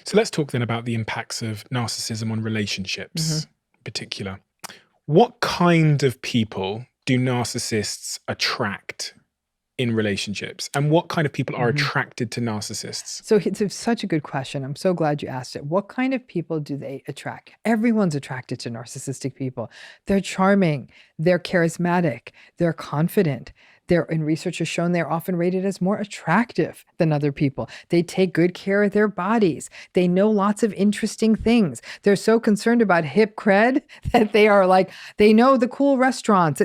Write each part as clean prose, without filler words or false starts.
So let's talk then about the impacts of narcissism on hmm relationships in particular. What kind of people do narcissists attract in relationships? And what kind of people are hmm attracted to narcissists? So such a good question. I'm so glad you asked it. What kind of people do they attract? Everyone's attracted to narcissistic people. They're charming, they're charismatic, they're confident. And research has shown they're often rated as more attractive than other people. They take good care of their bodies. They know lots of interesting things. They're so concerned about hip cred that they know the cool restaurants.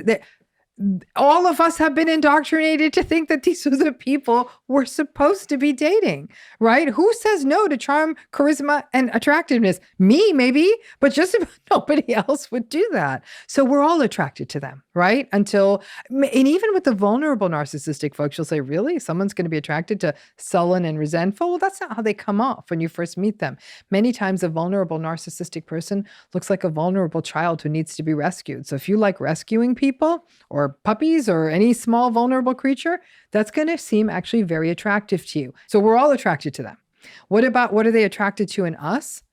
All of us have been indoctrinated to think that these are the people we're supposed to be dating, right? Who says no to charm, charisma, and attractiveness? Me, maybe, but just about nobody else would do that. So we're all attracted to them, right? And even with the vulnerable narcissistic folks, you'll say, really? Someone's going to be attracted to sullen and resentful? Well, that's not how they come off when you first meet them. Many times a vulnerable narcissistic person looks like a vulnerable child who needs to be rescued. So if you like rescuing people or puppies or any small vulnerable creature, that's going to seem actually very attractive to you. So we're all attracted to them. What are they attracted to in us?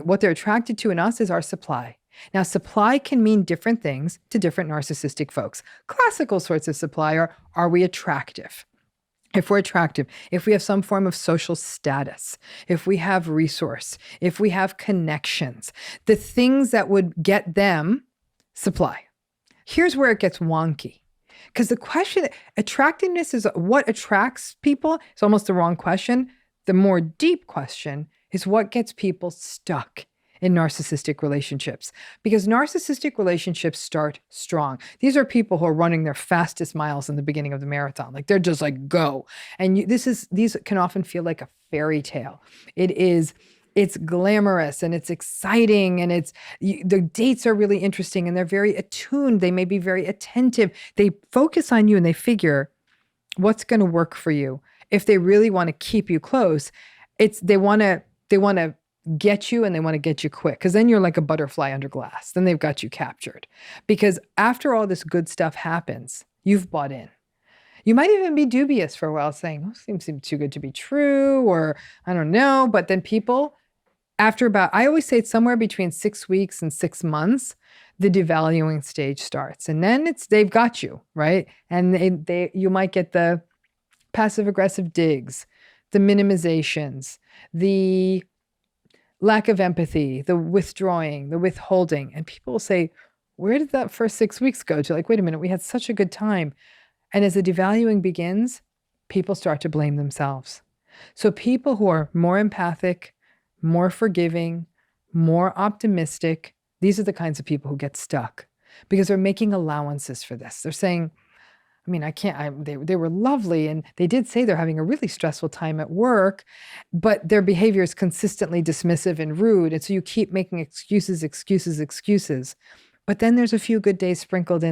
What they're attracted to in us is our supply. Now, supply can mean different things to different narcissistic folks. Classical sorts of supply are we attractive? If we're attractive, if we have some form of social status, if we have resource, if we have connections, the things that would get them supply. Here's where it gets wonky. Because the question, attractiveness is what attracts people. It's almost the wrong question. The more deep question is what gets people stuck in narcissistic relationships. Because narcissistic relationships start strong. These are people who are running their fastest miles in the beginning of the marathon. Like they're just like, go. And these can often feel like a fairy tale. It's glamorous and it's exciting and the dates are really interesting and they're very attuned. They may be very attentive. They focus on you and they figure what's going to work for you. If they really want to keep you close, they want to get you and they want to get you quick because then you're like a butterfly under glass. Then they've got you captured. Because after all this good stuff happens, you've bought in. You might even be dubious for a while saying, oh, seems too good to be true, or I don't know. But then people, I always say it's somewhere between 6 weeks and 6 months, the devaluing stage starts. And then they've got you, right? And you might get the passive aggressive digs, the minimizations, the lack of empathy, the withdrawing, the withholding. And people will say, where did that first 6 weeks go to? Like, wait a minute, we had such a good time. And as the devaluing begins, people start to blame themselves. So people who are more empathic, more forgiving, more optimistic, these are the kinds of people who get stuck because they're making allowances for this. They're saying, I mean, they were lovely and they did say they're having a really stressful time at work, but their behavior is consistently dismissive and rude. And so you keep making excuses. But then there's a few good days sprinkled in